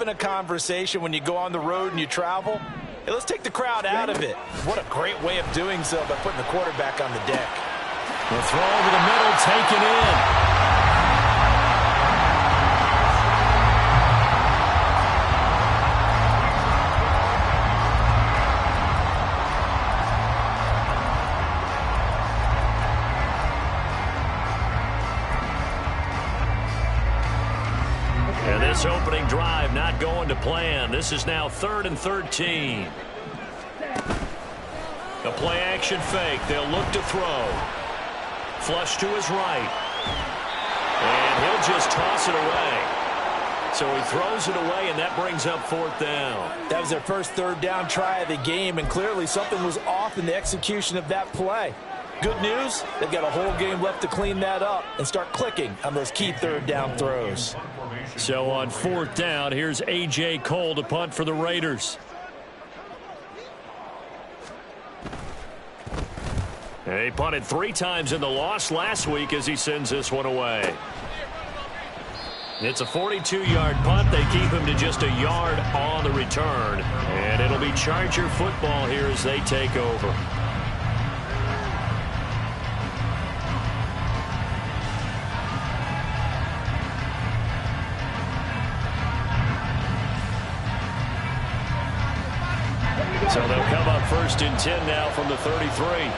a conversation when you go on the road and you travel. Hey, let's take the crowd out of it. What a great way of doing so by putting the quarterback on the deck. The throw over the middle, taken in. And this opening drive not going to plan. This is now 3rd and 13. A play action fake. They'll look to throw. Flush to his right. And he'll just toss it away. So he throws it away, and that brings up 4th down. That was their first 3rd down try of the game, and clearly something was off in the execution of that play. Good news, they've got a whole game left to clean that up and start clicking on those key 3rd down throws. So on 4th down, here's A.J. Cole to punt for the Raiders. He punted 3 times in the loss last week as he sends this one away. It's a 42-yard punt. They keep him to just a yard on the return. And it'll be Charger football here as they take over. So they'll come up 1st and 10 now from the 33.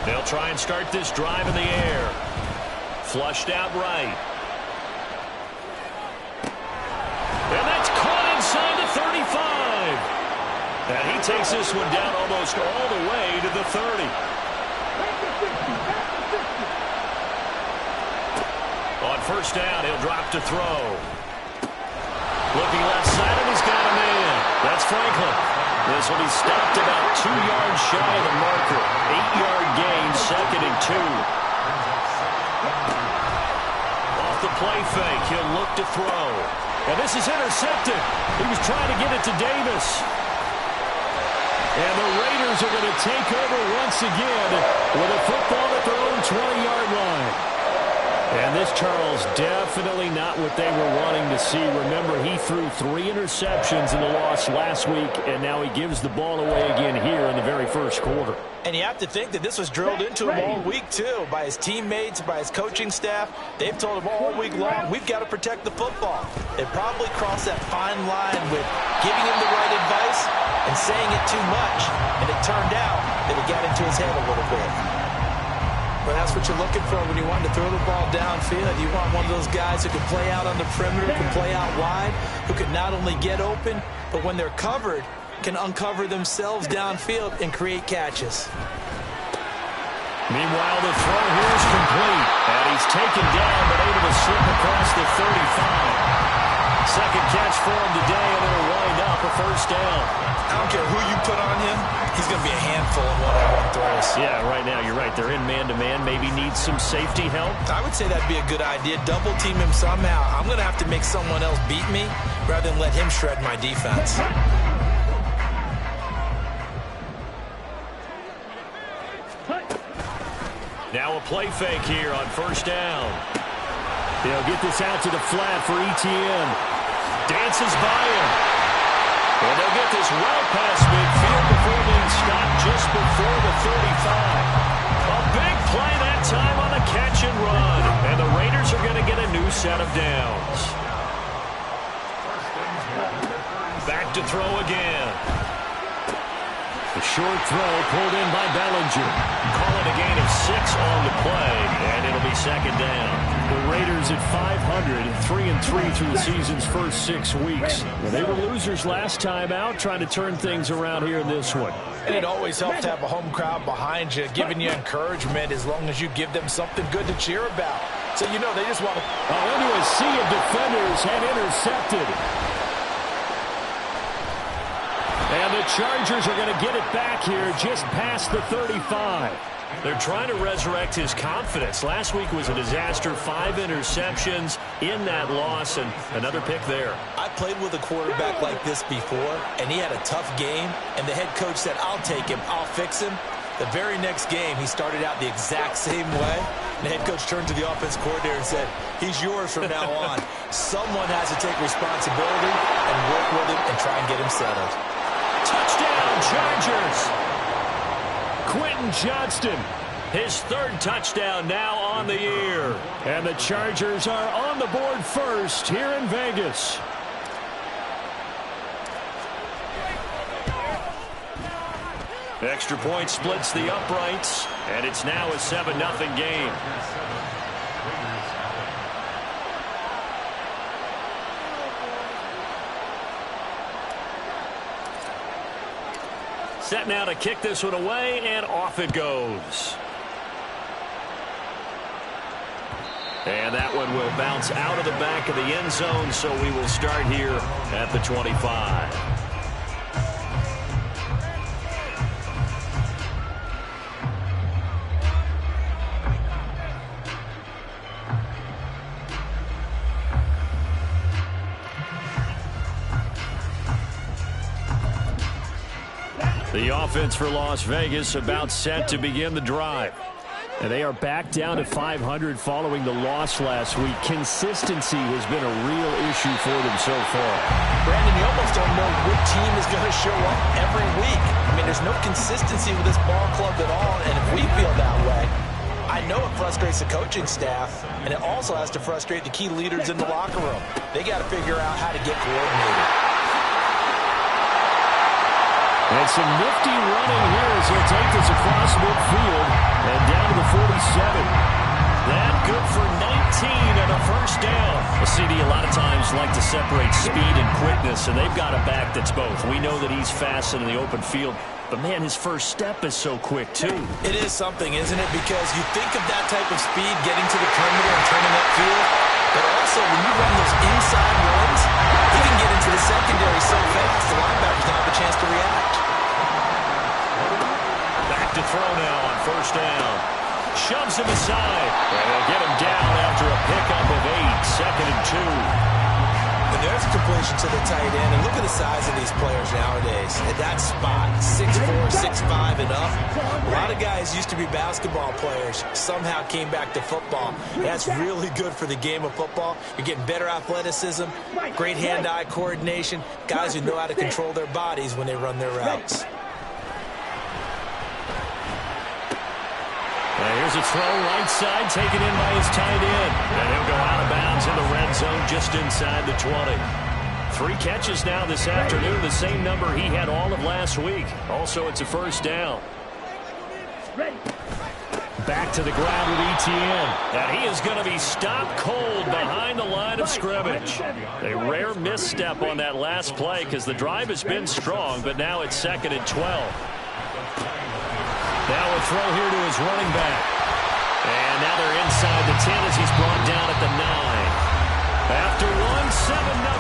They'll try and start this drive in the air. Flushed out right. And that's caught inside the 35. And he takes this one down almost all the way to the 30. On 1st down, he'll drop to throw. Looking left side, and he's got him in. That's Franklin. This will be stopped about 2 yards shy of the marker. 8-yard gain, 2nd and 2. Off the play fake, he'll look to throw. And this is intercepted. He was trying to get it to Davis. And the Raiders are going to take over once again with a football at their own 20-yard line. And this, Charles, definitely not what they were wanting to see. Remember, he threw 3 interceptions in the loss last week, and now he gives the ball away again here in the very first quarter. And you have to think that this was drilled into him all week, too, by his teammates, by his coaching staff. They've told him all week long, we've got to protect the football. They probably crossed that fine line with giving him the right advice and saying it too much. And it turned out that it got into his head a little bit. But that's what you're looking for when you want to throw the ball downfield. You want one of those guys who can play out on the perimeter, can play out wide, who can not only get open, but when they're covered, can uncover themselves downfield and create catches. Meanwhile, the throw here is complete. And he's taken down, but able to slip across the 35. Second catch for him today, and it'll wind up a 1st down. I don't care who you put on him, he's going to be a handful in one-on-one throws. Yeah, right now, you're right. They're in man-to-man. Maybe needs some safety help. I would say that'd be a good idea. Double team him somehow. I'm going to have to make someone else beat me rather than let him shred my defense. Now a play fake here on 1st down. They'll get this out to the flat for ETN. Dances by him. And they'll get this well past midfield before being stopped just before the 35. A big play that time on the catch and run. And the Raiders are going to get a new set of downs. Back to throw again. The short throw pulled in by Bellinger. Call it a gain of 6 on the play, and it'll be 2nd down. The Raiders at 500, 3-3 through the season's first 6 weeks. Well, they were losers last time out, trying to turn things around here in this one. And it always helps to have a home crowd behind you, giving you encouragement as long as you give them something good to cheer about. So, you know, they just want to... into a sea of defenders and intercepted. And the Chargers are going to get it back here just past the 35. They're trying to resurrect his confidence. Last week was a disaster. 5 interceptions in that loss, and another pick there. I played with a quarterback like this before, and he had a tough game, and the head coach said, I'll take him, I'll fix him. The very next game, he started out the exact same way, The head coach turned to the offense coordinator and said, he's yours from now on. Someone has to take responsibility and work with him and try and get him settled. Touchdown, Chargers! Quentin Johnston, his third touchdown now on the year. And the Chargers are on the board first here in Vegas. Extra point splits the uprights, and it's now a 7-0 game. Set now to kick this one away, and off it goes. And that one will bounce out of the back of the end zone, so we will start here at the 25. The offense for Las Vegas about set to begin the drive. And they are back down to 500 following the loss last week. Consistency has been a real issue for them so far. Brandon, you almost don't know what team is going to show up every week. I mean, there's no consistency with this ball club at all, and if we feel that way, I know it frustrates the coaching staff, and it also has to frustrate the key leaders in the locker room. They got to figure out how to get coordinated. And some nifty running here as he'll take this across midfield and down to the 47. That good for 19 and a first down. The CD a lot of times like to separate speed and quickness, and they've got a back that's both. We know that he's fast in the open field, but man, his first step is so quick too. It is something, isn't it? Because you think of that type of speed getting to the perimeter and turning upfield, but also when you run those inside runs, he can get into the secondary so fast the linebackers don't have a chance to react. Back to throw now on first down. Shoves him aside. And they'll get him down after a pickup of 8, 2nd and 2. And there's a completion to the tight end. And look at the size of these players nowadays. At that spot, 6'4", 6'5", and up. A lot of guys used to be basketball players. Somehow came back to football. That's really good for the game of football. You're getting better athleticism, great hand-eye coordination, guys who know how to control their bodies when they run their routes. Here's a throw right side taken in by his tight end. And he'll go out of bounds in the red zone just inside the 20. 3 catches now this afternoon, the same number he had all of last week. Also, it's a first down. Back to the ground with Etienne. And he is going to be stopped cold behind the line of scrimmage. A rare misstep on that last play because the drive has been strong, but now it's 2nd and 12. Now a throw here to his running back. And now they're inside the 10 as he's brought down at the 9. After one, 7-0.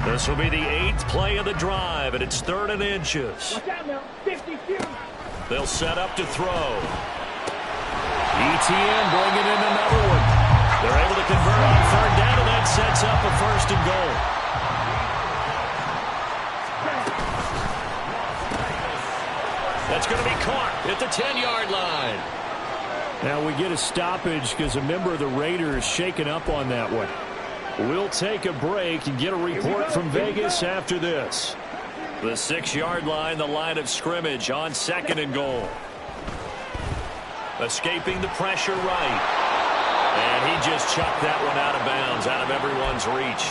This will be the 8th play of the drive, and it's 3rd and inches. Watch out now. 52. They'll set up to throw. Etienne bringing in another one. They're able to convert on 3rd down, and that sets up a 1st and goal. That's going to be caught at the 10-yard line. Now we get a stoppage because a member of the Raiders shaken up on that one. We'll take a break and get a report from Vegas after this. The 6-yard line, the line of scrimmage on 2nd and goal. Escaping the pressure right. And he just chucked that one out of bounds, out of everyone's reach.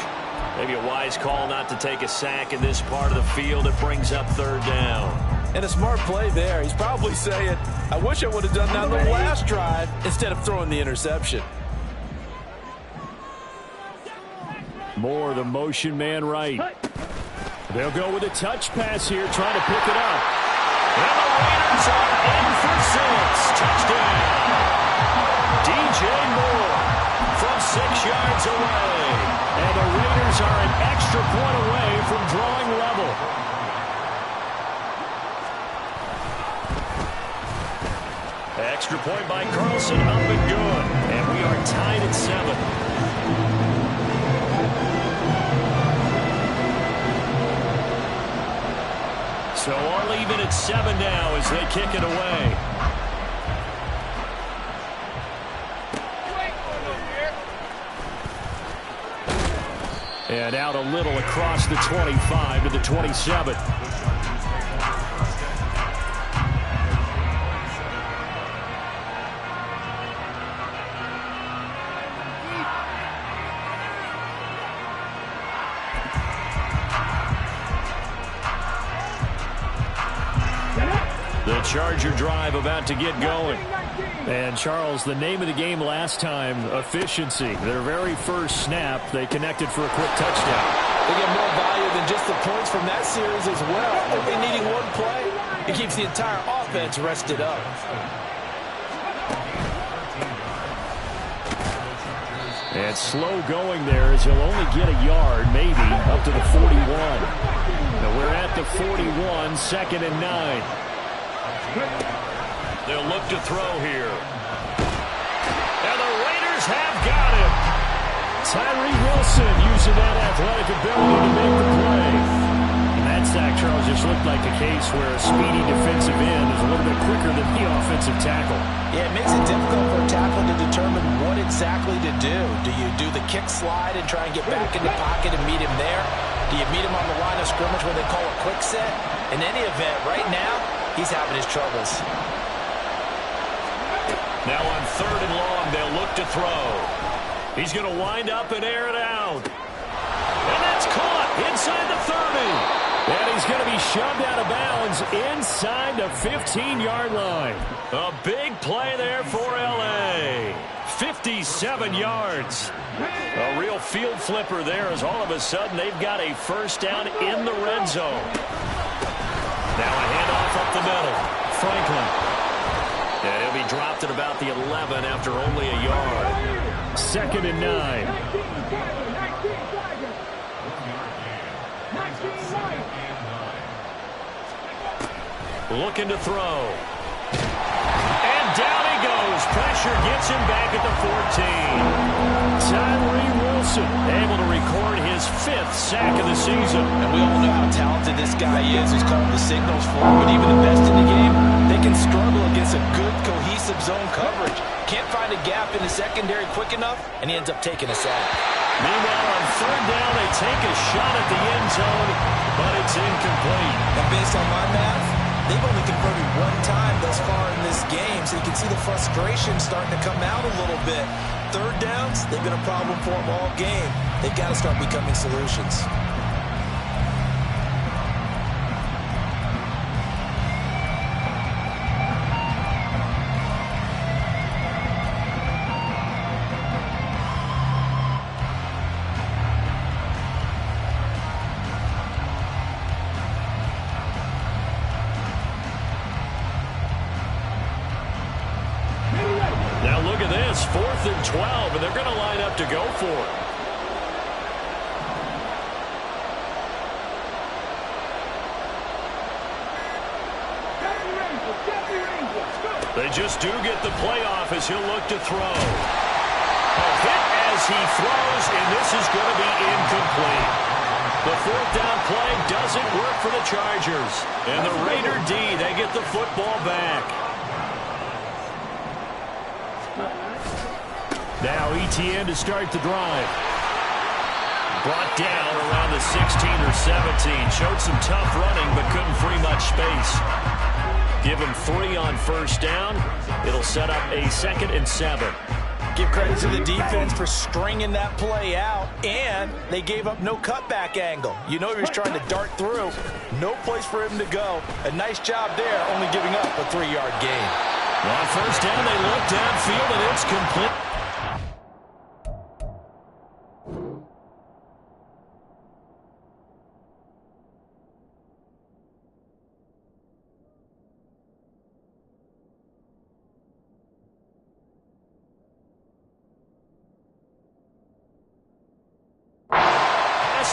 Maybe a wise call not to take a sack in this part of the field. It brings up 3rd down. And a smart play there. He's probably saying, I wish I would have done that on the last drive instead of throwing the interception. More the motion man right. They'll go with a touch pass here, trying to pick it up. And the Raiders are in for 6. Touchdown. DJ Moore from 6 yards away. And the Raiders are an extra point away from drawing level. 2 extra point by Carlson, up and good. And we are tied at 7. So all even at 7 now as they kick it away. And out a little across the 25 to the 27. The Charger drive about to get going. And, Charles, the name of the game last time, efficiency. Their very first snap, they connected for a quick touchdown. They get more value than just the points from that series as well. Only needing one play, it keeps the entire offense rested up. And slow going there as he'll only get a yard, maybe, up to the 41. Now we're at the 41, 2nd and 9. They'll look to throw here. And the Raiders have got him. Tyree Wilson using that athletic ability to make the play. And that sack, Charles, just looked like a case where a speedy defensive end is a little bit quicker than the offensive tackle. Yeah, it makes it difficult for a tackle to determine what exactly to do. Do you do the kick slide and try and get back in the pocket and meet him there? Do you meet him on the line of scrimmage where they call a quick set? In any event, right now, he's having his troubles. Now on 3rd and long, they'll look to throw. He's going to wind up and air it out. And that's caught inside the 30. And he's going to be shoved out of bounds inside the 15-yard line. A big play there for L.A. 57 yards. A real field flipper there as all of a sudden they've got a first down in the red zone. Now a handoff up the middle. Franklin. And he'll be dropped at about the 11 after only a yard. 2nd and 9. Looking to throw. And down he goes. Pressure gets him back at the 14. Tyree Wilson able to record his 5th sack of the season. And we all know how talented this guy is. He's called the signals for him. But even the best in the game, they can struggle against a good, cohesive zone coverage. Can't find a gap in the secondary quick enough, and he ends up taking a sack. Meanwhile, on 3rd down, they take a shot at the end zone, but it's incomplete. And based on my math, they've only converted one time thus far in this game, so you can see the frustration starting to come out a little bit. 3rd downs, they've been a problem for them all game. They've got to start becoming solutions. Now look at this, 4th and 12, and they're going to line up to go for it. They just do get the playoff as he'll look to throw. A hit as he throws, and this is going to be incomplete. The 4th down play doesn't work for the Chargers. And the Raider D, they get the football back. Now ETN to start the drive. Brought down around the 16 or 17. Showed some tough running, but couldn't free much space. Give him 3 on 1st down. It'll set up a 2nd and 7. Give credit to the defense for stringing that play out, and they gave up no cutback angle. You know he was trying to dart through. No place for him to go. A nice job there, only giving up a 3-yard gain. On 1st down, they look downfield, and it's complete.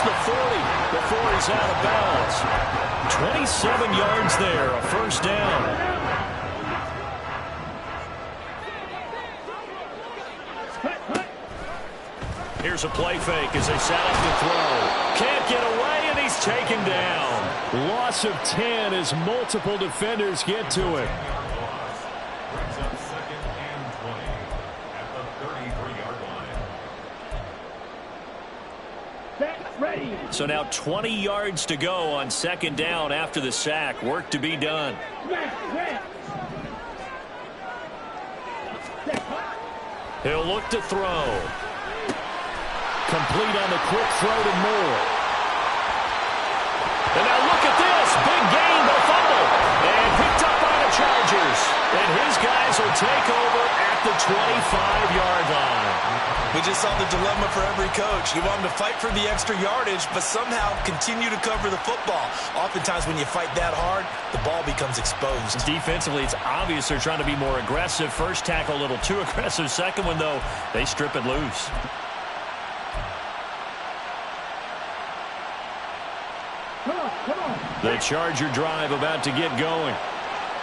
The 40 before he's out of bounds. 27 yards there, a 1st down. Here's a play fake as they set up to throw. Can't get away, and he's taken down. Loss of 10 as multiple defenders get to it. So now 20 yards to go on second down after the sack. Work to be done. He'll look to throw. Complete on the quick throw to Moore. And now look at this. Big gain, no fumble. And picked up by the Chargers. And his guys will take over at the 25-yard line. We just saw the dilemma for every coach. You want them to fight for the extra yardage, but somehow continue to cover the football. Oftentimes when you fight that hard, the ball becomes exposed. Defensively, it's obvious they're trying to be more aggressive. First tackle a little too aggressive. Second one, though, they strip it loose. The Charger drive about to get going.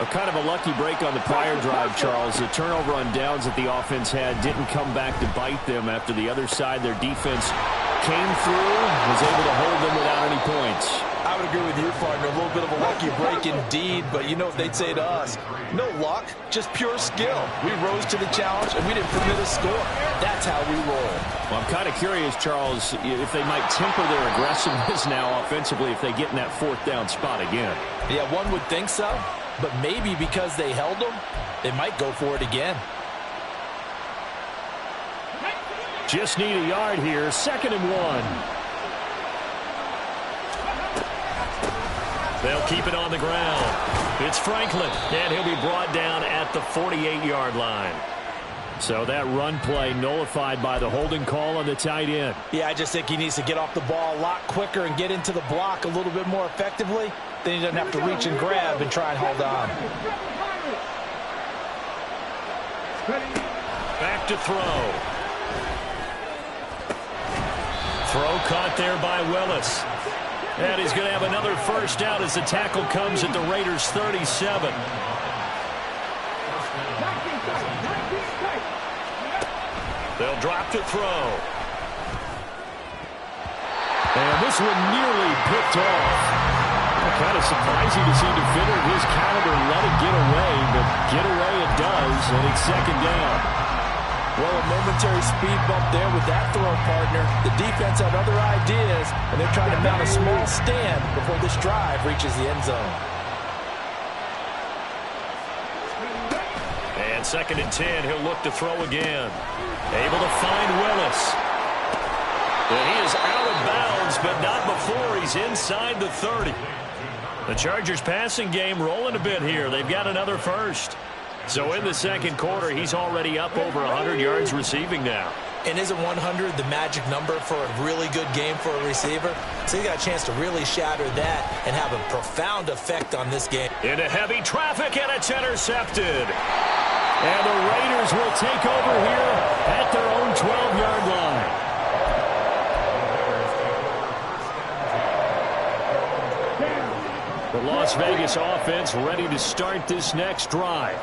A kind of a lucky break on the prior drive, Charles. The turnover on downs that the offense had didn't come back to bite them after the other side. Their defense came through, was able to hold them without any points. I would agree with you, partner. A little bit of a lucky break indeed, but you know what they'd say to us? No luck, just pure skill. We rose to the challenge, and we didn't permit a score. That's how we roll. Well, I'm kind of curious, Charles, if they might temper their aggressiveness now offensively if they get in that fourth down spot again. Yeah, one would think so, but maybe because they held them, they might go for it again. Just need a yard here, 2nd and 1. They'll keep it on the ground. It's Franklin, and he'll be brought down at the 48-yard line. So that run play nullified by the holding call on the tight end. Yeah, I just think he needs to get off the ball a lot quicker and get into the block a little bit more effectively. Then he doesn't have to reach and grab and try and hold on. Back to throw. Throw caught there by Willis. And he's going to have another first down as the tackle comes at the Raiders' 37. They'll drop to throw. And this one nearly picked off. Kind of surprising to see a defender of his caliber let it get away, but get away it does, and it's second down. Well, a momentary speed bump there with that throw, partner. The defense had other ideas, and they're trying to mount a small stand before this drive reaches the end zone. And 2nd and 10, he'll look to throw again. Able to find Willis. And he is out of bounds, but not before he's inside the 30. The Chargers passing game rolling a bit here. They've got another first. So in the second quarter, he's already up over 100 yards receiving now. And isn't 100 the magic number for a really good game for a receiver? So he got a chance to really shatter that and have a profound effect on this game. Into heavy traffic, and it's intercepted. And the Raiders will take over here at their own 12-yard line. The Las Vegas offense ready to start this next drive.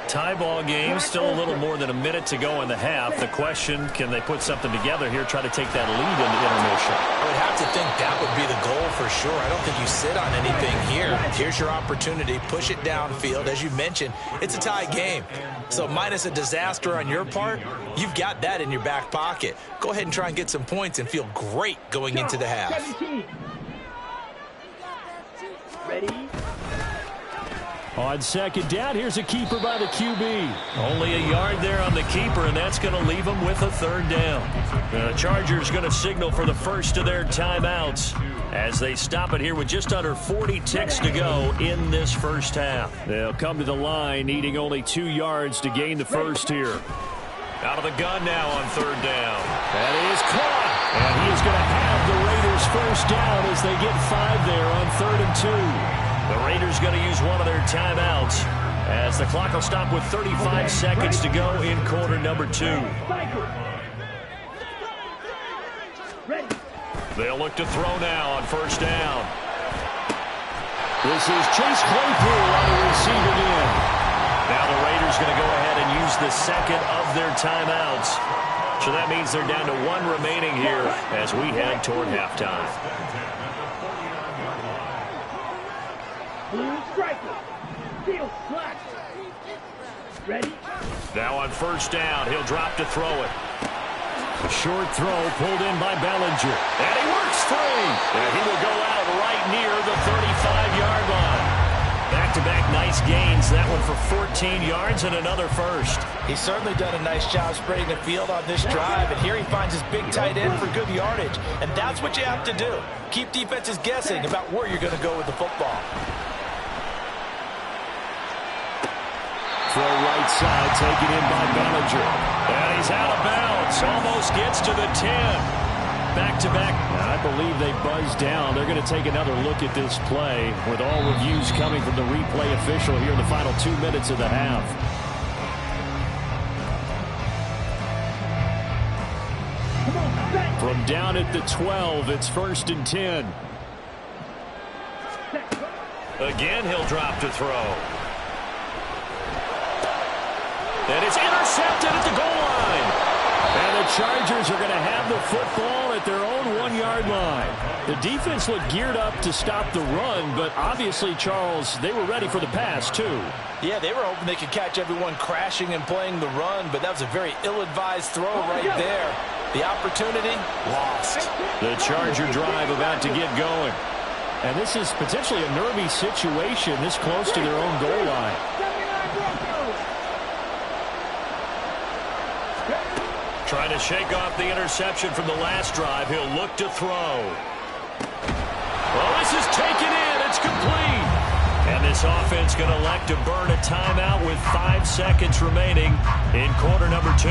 Tie ball game, still a little more than a minute to go in the half. The question, can they put something together here, try to take that lead into intermission? I would have to think that would be the goal for sure. I don't think you sit on anything here. Here's your opportunity. Push it downfield. As you mentioned, it's a tie game. So minus a disaster on your part, you've got that in your back pocket. Go ahead and try and get some points and feel great going into the half. Ready? On second down, here's a keeper by the QB. Only a yard there on the keeper, and that's going to leave him with a third down. The Chargers going to signal for the first of their timeouts as they stop it here with just under 40 ticks to go in this first half. They'll come to the line, needing only 2 yards to gain the first here. Out of the gun now on third down. That is caught. And he is going to have the Raiders first down as they get 5 there on 3rd and 2. The Raiders going to use one of their timeouts as the clock will stop with 35 seconds to go in quarter number 2. They'll look to throw now on first down. This is Chase Claypool on the receiving end. Now the Raiders going to go ahead and use the second of their timeouts. So that means they're down to 1 remaining here as we head toward halftime. Ready? Now on first down, he'll drop to throw it. A short throw pulled in by Bellinger. And he works free. And he will go out right near the 35-yard line. Back-to-back nice gains. That one for 14 yards and another first. He's certainly done a nice job spreading the field on this drive. And here he finds his big tight end for good yardage. And that's what you have to do. Keep defenses guessing about where you're going to go with the football. Throw right side, taken in by Bellinger. And he's out of bounds. Almost gets to the 10. Back-to-back. I believe they buzzed down. They're going to take another look at this play with all reviews coming from the replay official here in the final 2 minutes of the half. From down at the 12, it's 1st and 10. Again, he'll drop to throw. And it's intercepted at the goal line. And the Chargers are going to have the football at their own 1-yard line. The defense looked geared up to stop the run, but obviously, Charles, they were ready for the pass, too. Yeah, they were hoping they could catch everyone crashing and playing the run, but that was a very ill-advised throw right there. The opportunity, lost. The Charger drive about to get going. And this is potentially a nervy situation this close to their own goal line. Trying to shake off the interception from the last drive. He'll look to throw. Well, this is taken in. It's complete. And this offense going to elect to burn a timeout with 5 seconds remaining in quarter number 2.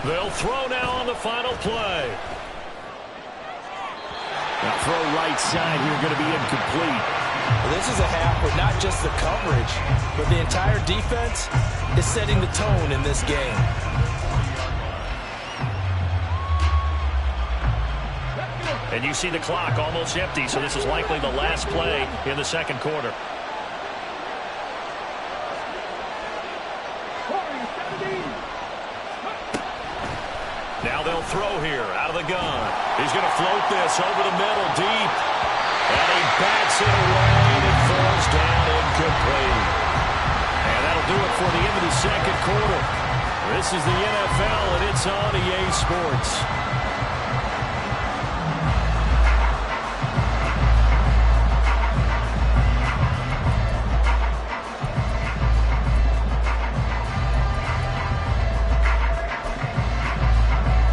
They'll throw now on the final play. Now throw right side here, going to be incomplete. Well, this is a half where not just the coverage, but the entire defense is setting the tone in this game. And you see the clock almost empty, so this is likely the last play in the second quarter. Now they'll throw here out of the gun. He's going to float this over the middle deep. And he backs it away and it falls down incomplete. And that'll do it for the end of the second quarter. This is the NFL and it's on EA Sports.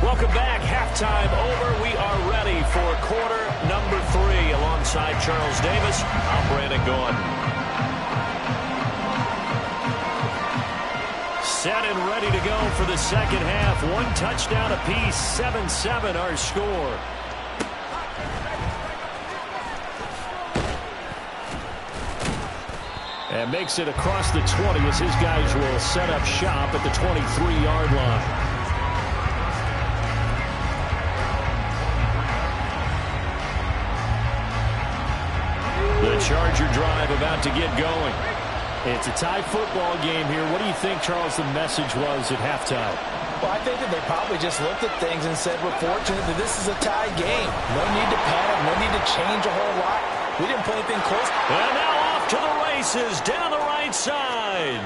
Welcome back. Halftime over. We are ready for quarter number 3. Alongside Charles Davis, I'm Brandon Gaughan. Set and ready to go for the second half. 1 touchdown apiece. 7-7 our score. And makes it across the 20 as his guys will set up shop at the 23-yard line. The Charger drive about to get going. It's a tie football game here. What do you think, Charles, the message was at halftime? Well, I think that they probably just looked at things and said, we're fortunate that this is a tie game. No need to panic. No need to change a whole lot. We didn't play anything close. And now off to the races down the right side.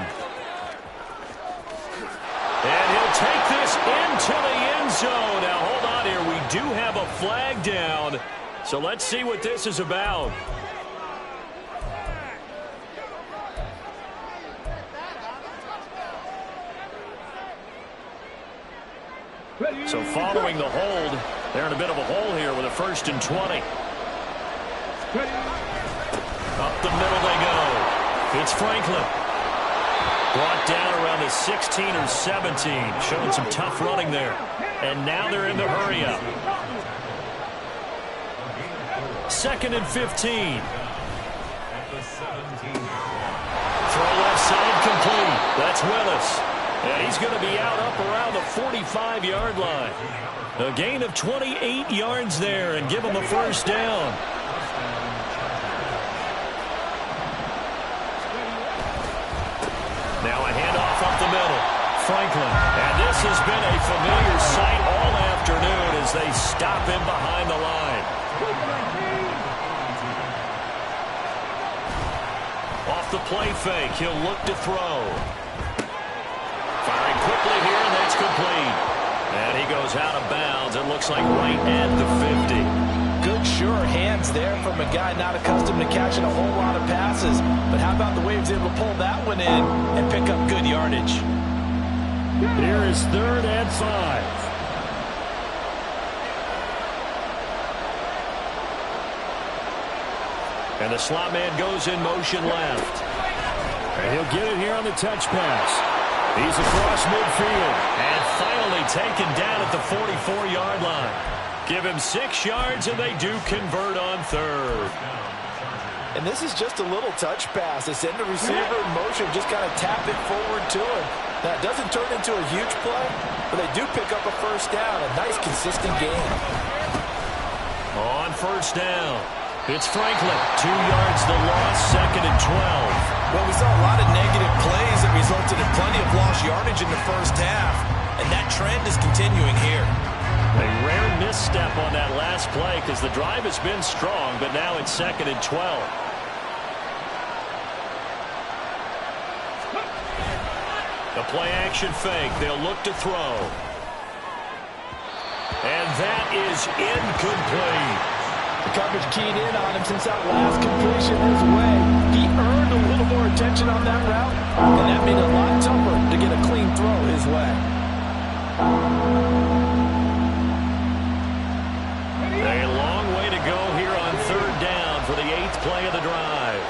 And he'll take this into the end zone. Now, hold on here. We do have a flag down. So let's see what this is about. So following the hold, they're in a bit of a hole here with a 1st and 20. Up the middle they go. It's Franklin. Brought down around the 16 or 17. Showing some tough running there. And now they're in the hurry-up. 2nd and 15. Throw left side complete. That's Willis. And he's going to be out up around the 45-yard line. A gain of 28 yards there and give him a first down. Now a handoff up the middle. Franklin. And this has been a familiar sight all afternoon as they stop him behind the line. Off the play fake, he'll look to throw. Firing quickly here, and that's complete. And he goes out of bounds. It looks like right at the 50. Good, sure hands there from a guy not accustomed to catching a whole lot of passes. But how about the way he was able to pull that one in and pick up good yardage? Here is 3rd and 5. And the slot man goes in motion left. And he'll get it here on the touch pass. He's across midfield. And finally taken down at the 44-yard line. Give him 6 yards, and they do convert on 3rd. And this is just a little touch pass. They send the receiver in motion, just kind of tap it forward to him. That doesn't turn into a huge play, but they do pick up a first down. A nice, consistent game. On first down, it's Franklin. 2 yards the loss, 2nd and 12. Well, we saw a lot of negative plays that resulted in plenty of lost yardage in the first half, and that trend is continuing here. A rare misstep on that last play because the drive has been strong, but now it's 2nd and 12. The play action fake. They'll look to throw. And that is incomplete. The coverage keyed in on him since that last completion his way. He earned a little more attention on that route, and that made it a lot tougher to get a clean throw his way. A long way to go here on 3rd down for the 8th play of the drive.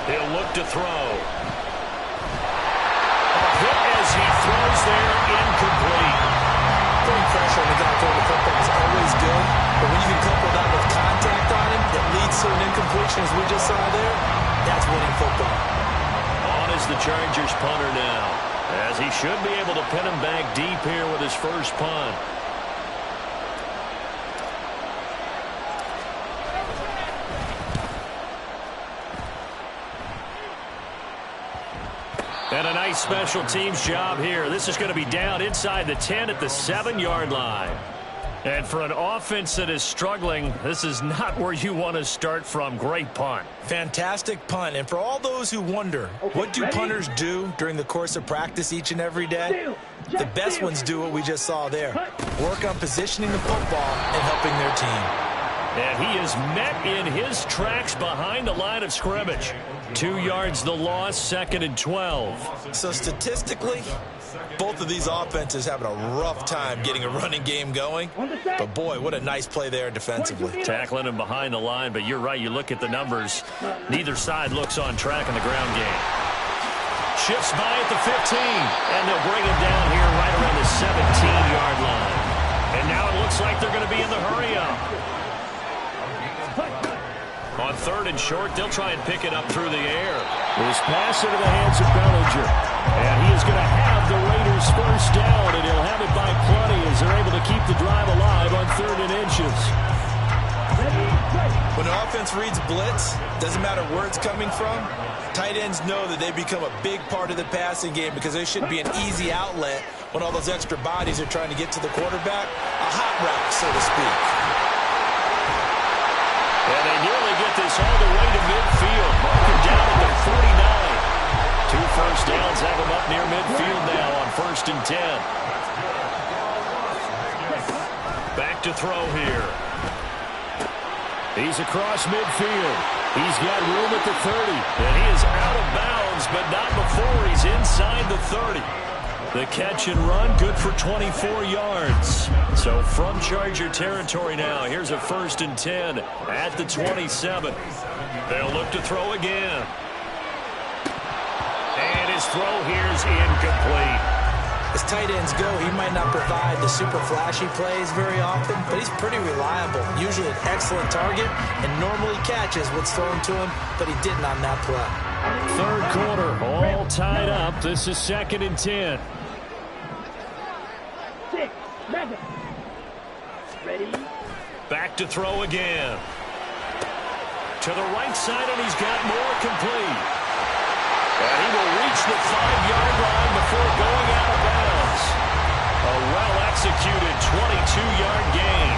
He'll look to throw. A hit as he throws there, incomplete. Putting pressure on the guy throwing the football is always good, but when you can couple that with contact on him that leads to an incompletion, as we just saw there, that's winning football. On is the Chargers punter now, as he should be able to pin him back deep here with his first punt. And a nice special teams job here. This is going to be down inside the 10 at the 7-yard line. And for an offense that is struggling, this is not where you want to start from. Great punt. Fantastic punt. And for all those who wonder, what do punters do during the course of practice each and every day? The best ones do what we just saw there. Work on positioning the football and helping their team. And he is met in his tracks behind the line of scrimmage. 2 yards the loss, 2nd and 12. So statistically, both of these offenses having a rough time getting a running game going. But boy, what a nice play there defensively. Tackling him behind the line, but you're right, you look at the numbers. Neither side looks on track in the ground game. Shifts by at the 15, and they'll bring him down here right around the 17-yard line. And now it looks like they're going to be in the hurry-up. On 3rd and short, they'll try and pick it up through the air. This pass into the hands of Bellinger. And he is going to have the Raiders first down, and he'll have it by plenty as they're able to keep the drive alive on 3rd and inches. When an offense reads blitz, doesn't matter where it's coming from, tight ends know that they become a big part of the passing game because they should be an easy outlet when all those extra bodies are trying to get to the quarterback. A hot route, so to speak. And they nearly get this all the way to midfield. Mark him down at the 49. 2 first downs have him up near midfield now on 1st and 10. Back to throw here. He's across midfield. He's got room at the 30. And he is out of bounds, but not before he's inside the 30. The catch and run, good for 24 yards. So from Charger territory now, here's a 1st and 10 at the 27. They'll look to throw again. And his throw here's incomplete. As tight ends go, he might not provide the super flashy plays very often, but he's pretty reliable, usually an excellent target, and normally catches what's thrown to him, but he didn't on that play. Third quarter, all tied up. This is 2nd and 10. 6, 7. Ready? Back to throw again. To the right side, and he's got more complete. And he will reach the 5-yard line before going out of bounds. A well-executed 22-yard gain.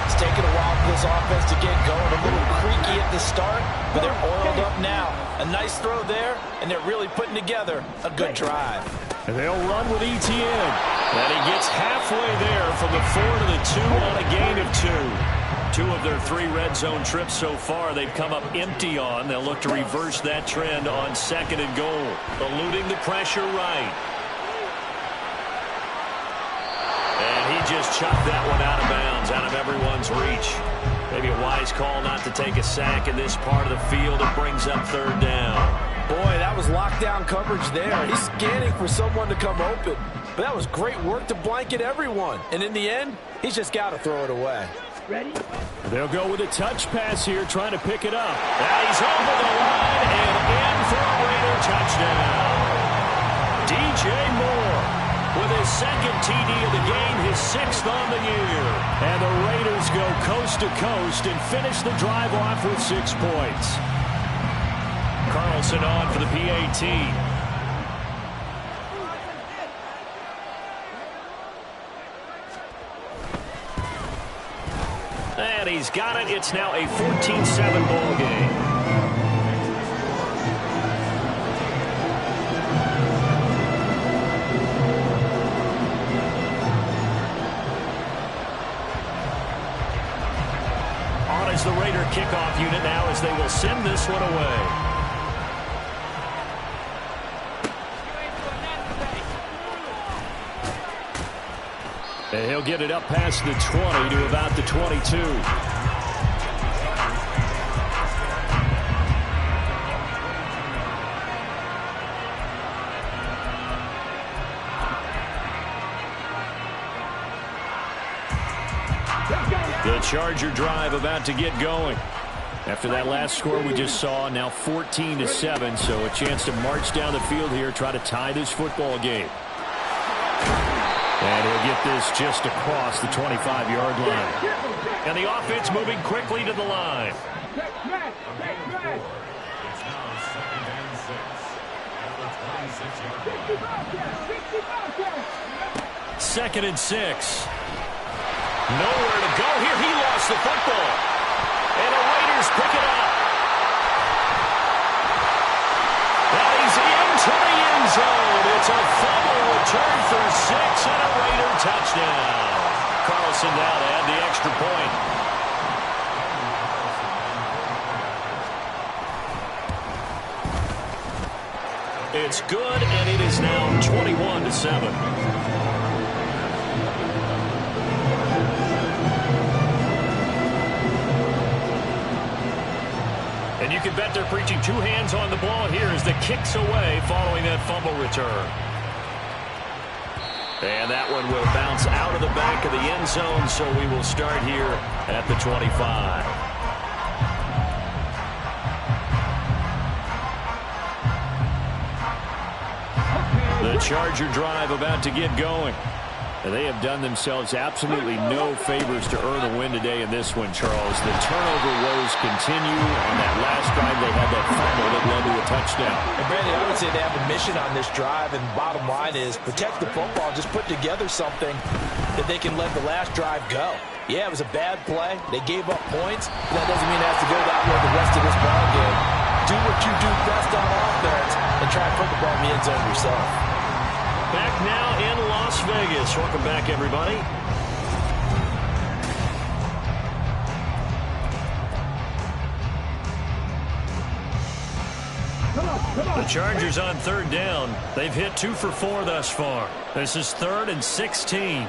It's taken a while for this offense to get going. A little creaky at the start, but they're oiled up now. A nice throw there, and they're really putting together a good drive. And they'll run with ETN. And he gets halfway there from the 4 to the 2 on a gain of 2. 2 of their 3 red zone trips so far they've come up empty on. They'll look to reverse that trend on 2nd and goal. Eluding the pressure right. And he just chopped that one out of bounds, out of everyone's reach. Maybe a wise call not to take a sack in this part of the field. It brings up 3rd down. Boy, that was lockdown coverage there. He's scanning for someone to come open. But that was great work to blanket everyone. And in the end, he's just got to throw it away. Ready? They'll go with a touch pass here, trying to pick it up. And he's over the line and in for a Raider touchdown. DJ Moore with his 2nd TD of the game, his 6th on the year. And the Raiders go coast to coast and finish the drive off with 6 points. Carlson on for the PAT. And he's got it. It's now a 14-7 ball game. On is the Raider kickoff unit now as they will send this one away. And he'll get it up past the 20 to about the 22. The Charger drive about to get going. After that last score we just saw, now 14-7, so a chance to march down the field here, try to tie this football game. And he'll get this just across the 25-yard line. And the offense moving quickly to the line. Second and 6. Nowhere to go here. He lost the football. And the Raiders pick it up. And he's into the end zone. It's a fumble return for 6 and a Raider touchdown. Carlson now to add the extra point. It's good, and it is now 21-7. And you can bet they're preaching 2 hands on the ball here as the kick's away following that fumble return. And that one will bounce out of the back of the end zone, so we will start here at the 25. The Charger drive about to get going. And they have done themselves absolutely no favors to earn a win today in this one, Charles. The turnover woes continue. On that last drive, they had that fumble that led to a touchdown. And Brandon, I would say they have a mission on this drive, and the bottom line is protect the football. Just put together something that they can let the last drive go. Yeah, it was a bad play. They gave up points. But that doesn't mean it has to go that way the rest of this ball game. Do what you do best on offense and try and put the ball in the end zone yourself. Back now in Las Vegas. Welcome back, everybody. The Chargers on 3rd down. They've hit 2 for 4 thus far. This is 3rd and 16.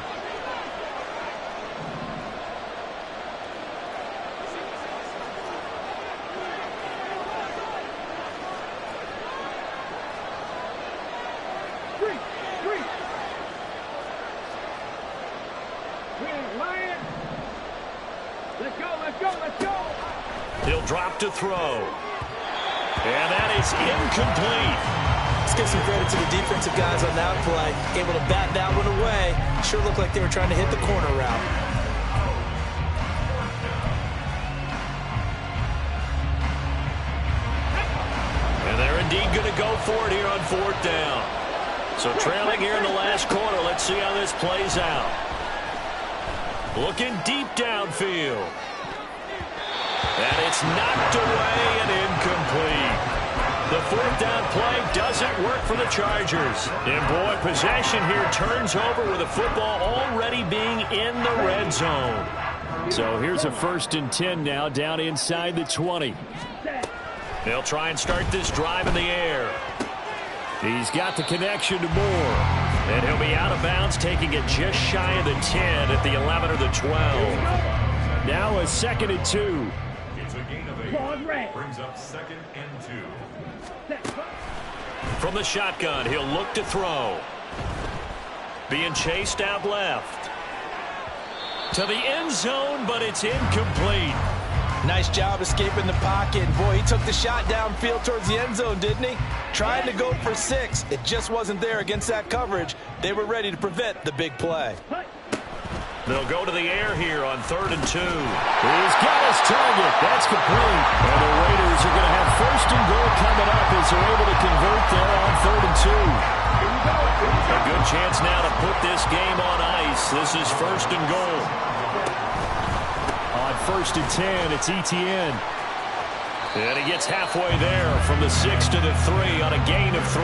Let's go, let's go, let's go. He'll drop to throw. And that is incomplete. Let's give some credit to the defensive guys on that play. Able to bat that one away. Sure looked like they were trying to hit the corner route. And they're indeed going to go for it here on 4th down. So trailing here in the last quarter. Let's see how this plays out. Looking deep downfield. And it's knocked away and incomplete. The 4th down play doesn't work for the Chargers. And boy, possession here turns over with the football already being in the red zone. So here's a 1st and 10 now down inside the 20. They'll try and start this drive in the air. He's got the connection to Moore. And he'll be out of bounds, taking it just shy of the 10 at the 11 or the 12. Now a 2nd and 2. It's a gain of 8. Brings up 2nd and 2. From the shotgun, he'll look to throw. Being chased out left. To the end zone, but it's incomplete. Nice job escaping the pocket. Boy, he took the shot downfield towards the end zone, didn't he? Trying to go for 6. It just wasn't there against that coverage. They were ready to prevent the big play. They'll go to the air here on 3rd and 2. He's got his target. That's complete. And the Raiders are going to have 1st and goal coming up as they're able to convert there on 3rd and 2. A good chance now to put this game on ice. This is 1st and goal. On 1st and 10, it's Etienne. And he gets halfway there from the 6 to the 3 on a gain of 3.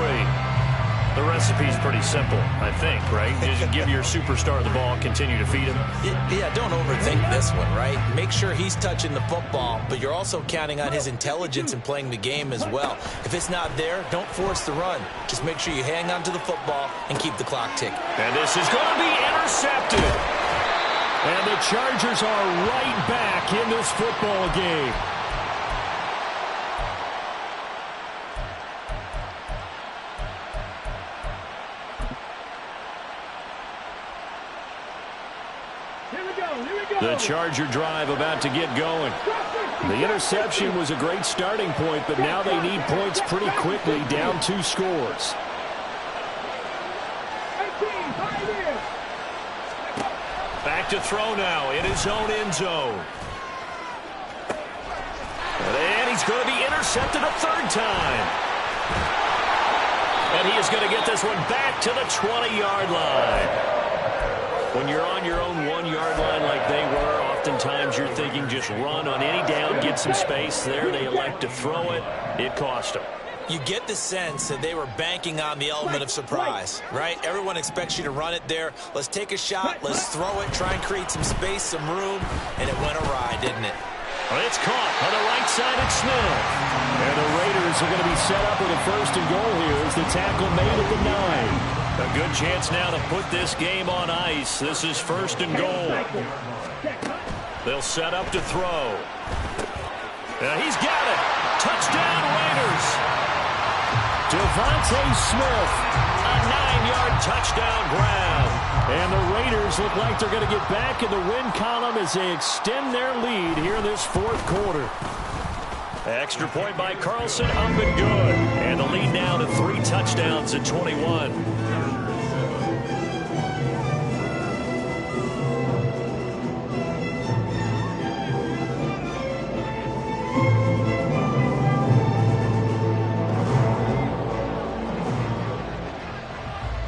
The recipe's pretty simple, I think, right? Just give your superstar the ball, continue to feed him. Yeah, don't overthink this one, right? Make sure he's touching the football, but you're also counting on his intelligence in playing the game as well. If it's not there, don't force the run. Just make sure you hang on to the football and keep the clock ticking. And this is going to be intercepted. And the Chargers are right back in this football game. The Charger drive about to get going. The interception was a great starting point, but now they need points pretty quickly, down 2 scores. Back to throw now in his own end zone. And he's going to be intercepted a 3rd time. And he is going to get this one back to the 20-yard line. When you're on your own 1-yard line like they were, oftentimes you're thinking just run on any down, get some space. There they elect to throw it. It cost them. You get the sense that they were banking on the element of surprise, right? Everyone expects you to run it there. Let's take a shot. Let's throw it. Try and create some space, some room. And it went awry, didn't it? Well, it's caught on the right side at Smith. And the Raiders are going to be set up with a 1st and goal here as the tackle made at the 9. A good chance now to put this game on ice. This is 1st and goal. They'll set up to throw. He's got it. Touchdown, Raiders. Devontae Smith, a 9-yard touchdown grab. And the Raiders look like they're going to get back in the win column as they extend their lead here in this 4th quarter. Extra point by Carlson, up and good. And the lead now to 3 touchdowns at 21.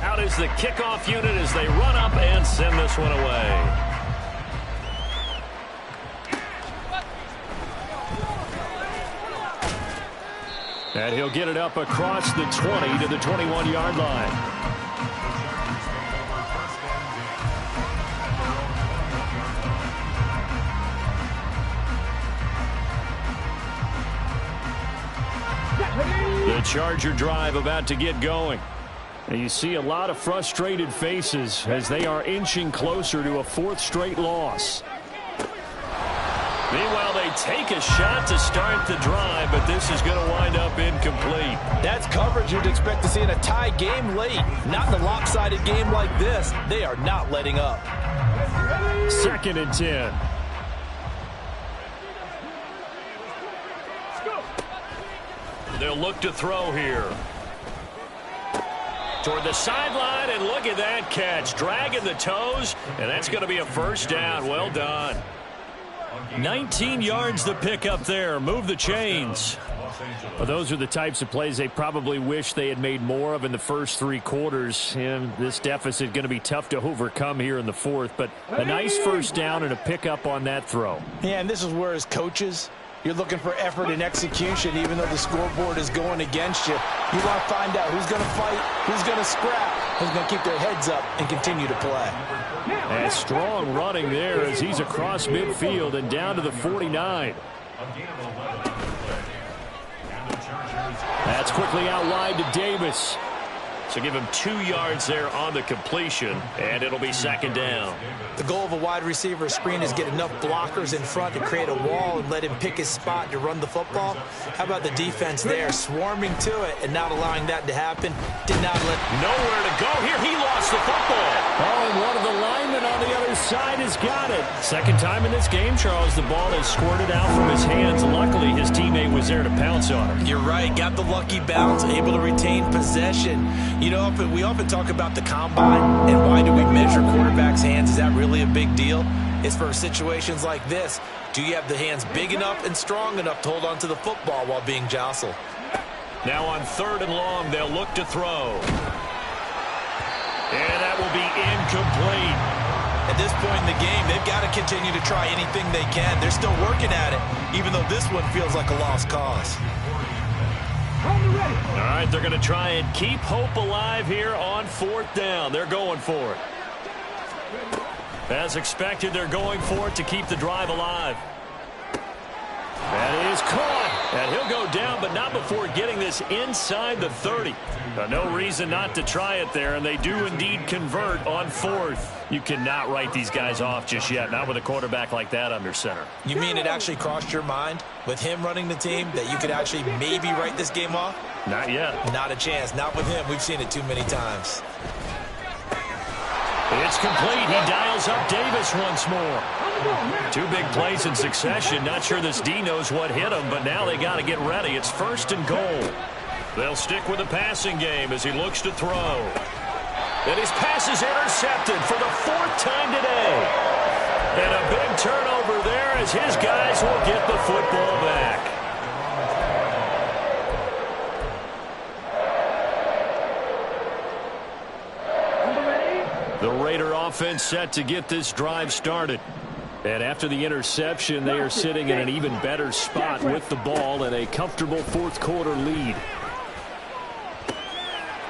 Out is the kickoff unit as they run up and send this one away. And he'll get it up across the 20 to the 21-yard line. The Charger drive about to get going. And you see a lot of frustrated faces as they are inching closer to a 4th straight loss. Meanwhile, they take a shot to start the drive, but this is going to wind up incomplete. That's coverage you'd expect to see in a tie game late. Not in a lopsided game like this. They are not letting up. 2nd and 10. They'll look to throw here. Toward the sideline, and look at that catch. Dragging the toes, and that's going to be a first down. Well done. 19 yards to pick up there. Move the chains. Well, those are the types of plays they probably wish they had made more of in the first 3 quarters. And this deficit going to be tough to overcome here in the 4th. But a nice first down and a pickup on that throw. Yeah, and this is where as coaches, you're looking for effort and execution even though the scoreboard is going against you. You want to find out who's going to fight, who's going to scrap, who's going to keep their heads up and continue to play. And strong running there as he's across midfield and down to the 49. That's quickly out wide to Davis. So give him 2 yards there on the completion, and it'll be 2nd down. The goal of a wide receiver screen is get enough blockers in front to create a wall and let him pick his spot to run the football. How about the defense there, swarming to it and not allowing that to happen? Did not let... Nowhere to go here. He lost the football. Oh, and one of the linemen on the other side has got it. 2nd time in this game, Charles, the ball has squirted out from his hands. Luckily, his teammate was there to pounce on him. You're right. Got the lucky bounce, able to retain possession. You know, we often talk about the combine and why do we measure quarterbacks' hands. Is that really a big deal? It's for situations like this. Do you have the hands big enough and strong enough to hold on to the football while being jostled? Now on 3rd and long, they'll look to throw. And that will be incomplete. At this point in the game, they've got to continue to try anything they can. They're still working at it, even though this one feels like a lost cause. All right, they're going to try and keep hope alive here on 4th down. They're going for it. As expected, they're going for it to keep the drive alive. That is caught. And he'll go down, but not before getting this inside the 30. No reason not to try it there, and they do indeed convert on 4th. You cannot write these guys off just yet, not with a quarterback like that under center. You mean it actually crossed your mind with him running the team that you could actually maybe write this game off? Not yet. Not a chance. Not with him. We've seen it too many times. It's complete. He dials up Davis once more. 2 big plays in succession. Not sure this D knows what hit him, but now they got to get ready. It's 1st and goal. They'll stick with the passing game as he looks to throw. And his pass is intercepted for the 4th time today. And a big turnover there as his guys will get the football back. The Raider offense set to get this drive started. And after the interception, they are sitting in an even better spot with the ball and a comfortable 4th quarter lead.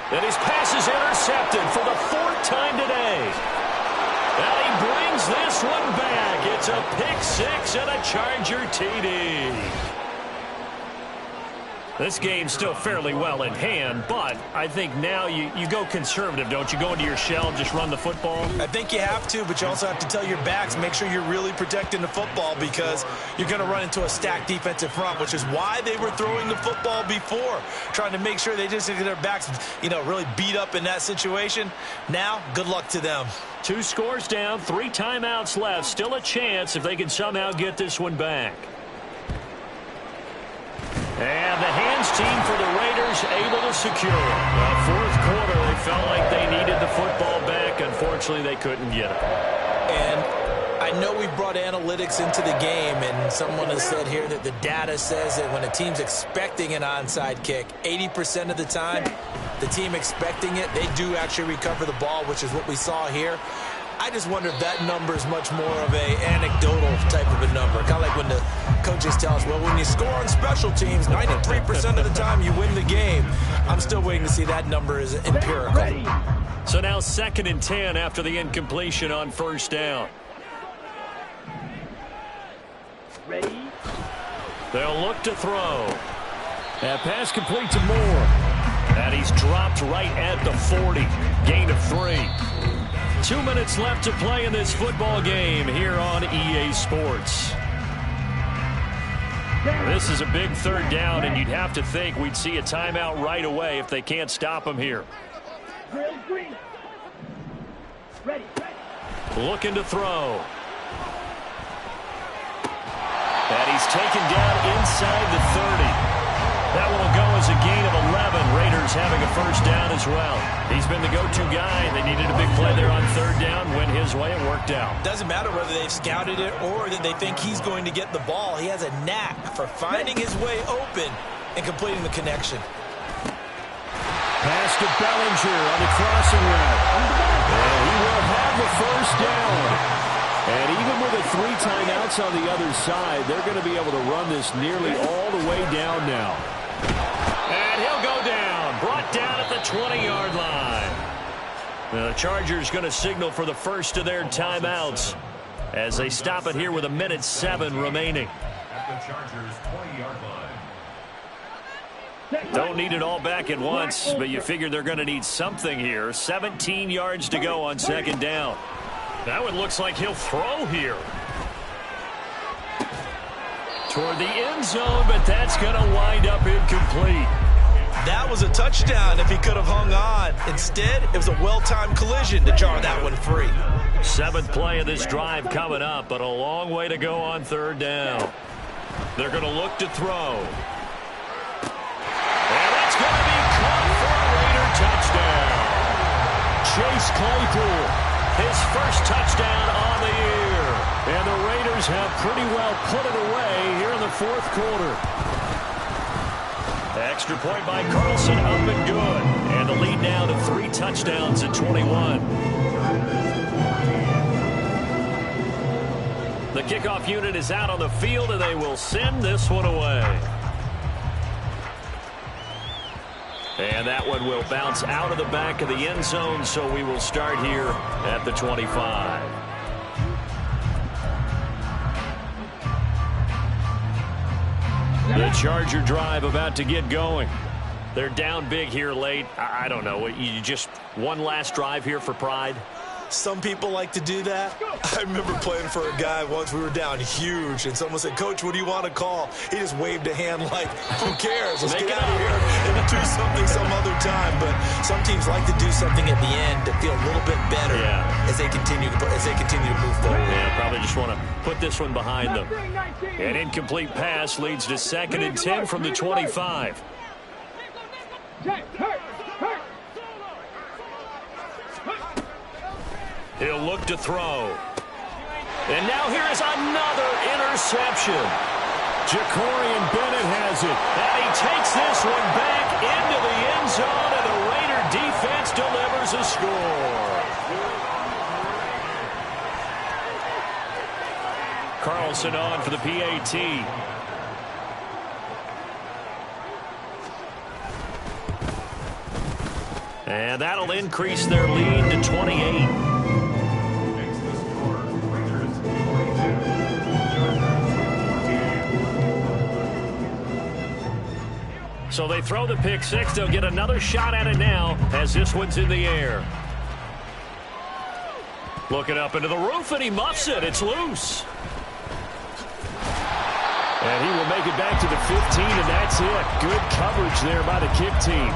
And his pass is intercepted for the 4th time today. And he brings this one back. It's a pick 6 and a Charger TD. This game's still fairly well in hand, but I think now you go conservative, don't you? Go into your shell, just run the football? I think you have to, but you also have to tell your backs, make sure you're really protecting the football because you're going to run into a stacked defensive front, which is why they were throwing the football before, trying to make sure they just get their backs, really beat up in that situation. Now, good luck to them. 2 scores down, 3 timeouts left. Still a chance if they can somehow get this one back. And the hands team for the Raiders able to secure it. Well, 4th quarter, they felt like they needed the football back. Unfortunately, they couldn't get it. And I know we brought analytics into the game, and someone has said here that the data says that when a team's expecting an onside kick, 80% of the time, the team expecting it, they do actually recover the ball, which is what we saw here. I just wonder if that number is much more of a anecdotal type of a number. Kind of like when the coaches tell us, well, when you score on special teams, 93% of the time you win the game. I'm still waiting to see that number is empirical. So now 2nd and 10 after the incompletion on 1st down. Ready? They'll look to throw. That pass complete to Moore. And he's dropped right at the 40. Gain of 3. 2 minutes left to play in this football game here on EA Sports. This is a big third down, and you'd have to think we'd see a timeout right away if they can't stop him here. Looking to throw. And he's taken down inside the 30. That one will go as a gain of 11. Raiders having a first down as well. He's been the go-to guy. They needed a big play there on third down. Went his way. It worked out. Doesn't matter whether they've scouted it or that they think he's going to get the ball. He has a knack for finding his way open and completing the connection. Pass to Bellinger on the crossing route. And he will have the first down. And even with the 3 timeouts on the other side, they're going to be able to run this nearly all the way down now. And he'll go down. Brought down at the 20-yard line. The Chargers going to signal for the first of their timeouts as they stop it here with 1:07 remaining. At the Chargers' 20-yard line. Don't need it all back at once, but you figure they're going to need something here. 17 yards to go on second down. That one looks like he'll throw here. Toward the end zone, but that's going to wind up incomplete. That was a touchdown if he could have hung on. Instead, it was a well-timed collision to jar that one free. 7th play of this drive coming up, but a long way to go on third down. They're going to look to throw. And that's going to be caught for a Raider touchdown. Chase Claypool, his first touchdown on the year. And the Raiders have pretty well put it away here in the 4th quarter. Extra point by Carlson, up and good. And the lead now to 3 touchdowns at 21. The kickoff unit is out on the field, and they will send this one away. And that one will bounce out of the back of the end zone, so we will start here at the 25. The Charger drive about to get going. They're down big here late. I don't know. You just one last drive here for pride? Some people like to do that. I remember playing for a guy once. We were down huge, and someone said, "Coach, what do you want to call?" He just waved a hand like, "Who cares? Let's get out of here and do something some other time." But some teams like to do something at the end to feel a little bit better as they continue to move forward. Yeah, probably just want to put this one behind them. An incomplete pass leads to 2nd and 10 from the 25. He'll look to throw. And now here is another interception. Jacorian Bennett has it. And he takes this one back into the end zone, and the Raider defense delivers a score. Carlson on for the PAT. And that'll increase their lead to 28. So they throw the pick six. They'll get another shot at it now as this one's in the air. Looking up into the roof, and he muffs it. It's loose. And he will make it back to the 15, and that's it. Good coverage there by the kick team.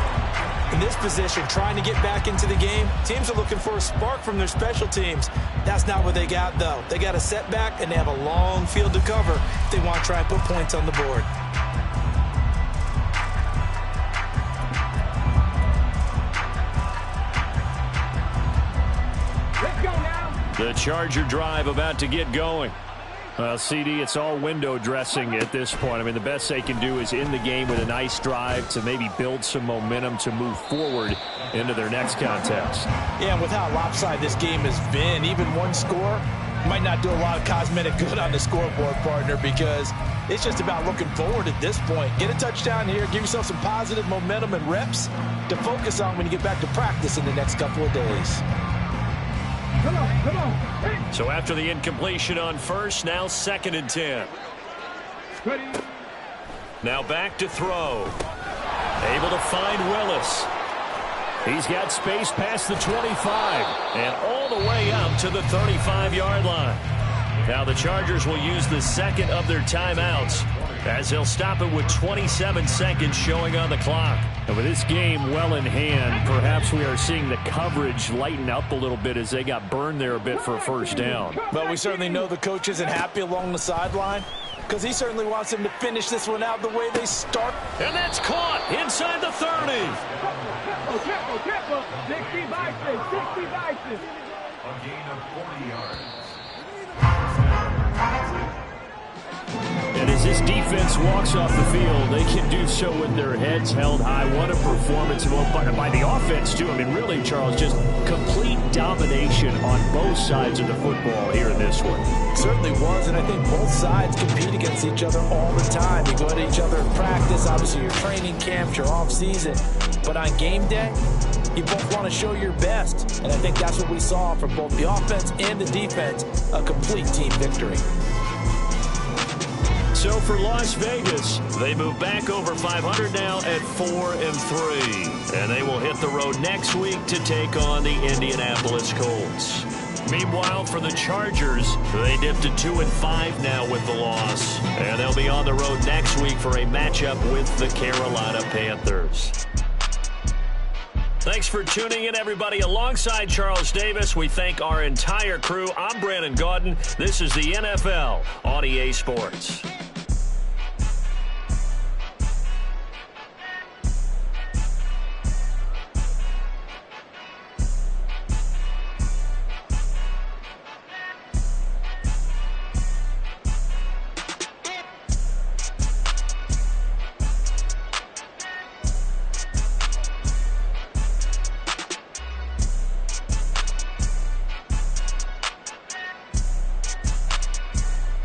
In this position, trying to get back into the game, teams are looking for a spark from their special teams. That's not what they got, though. They got a setback, and they have a long field to cover if they want to try and put points on the board. The Charger drive about to get going. CD, it's all window dressing at this point. I mean, the best they can do is end the game with a nice drive to maybe build some momentum to move forward into their next contest. Yeah, and with how lopsided this game has been, even one score might not do a lot of cosmetic good on the scoreboard, partner, because it's just about looking forward at this point. Get a touchdown here, give yourself some positive momentum and reps to focus on when you get back to practice in the next couple of days. Come on, come on. Hey. So after the incompletion on first, now 2nd and 10. Ready. Now back to throw. Able to find Willis. He's got space past the 25 and all the way up to the 35-yard line. Now the Chargers will use the second of their timeouts as they'll stop it with 27 seconds showing on the clock. And with this game well in hand, perhaps we are seeing the coverage lighten up a little bit as they got burned there a bit for a first down. But we certainly know the coach isn't happy along the sideline because he certainly wants them to finish this one out the way they start. And that's caught inside the 30. Tempo. 60 vices. A gain of 40 yards. And as this defense walks off the field, they can do so with their heads held high. What a performance by the offense, too. I mean, really, Charles, just complete domination on both sides of the football here in this one. It certainly was, and I think both sides compete against each other all the time. You go at each other in practice, obviously your training camps, your off-season. But on game day, you both want to show your best. And I think that's what we saw from both the offense and the defense, a complete team victory. So for Las Vegas, they move back over 500 now at 4-3. And they will hit the road next week to take on the Indianapolis Colts. Meanwhile, for the Chargers, they dipped to 2-5 now with the loss. And they'll be on the road next week for a matchup with the Carolina Panthers. Thanks for tuning in, everybody. Alongside Charles Davis, we thank our entire crew. I'm Brandon Gaudin. This is the NFL on EA Sports.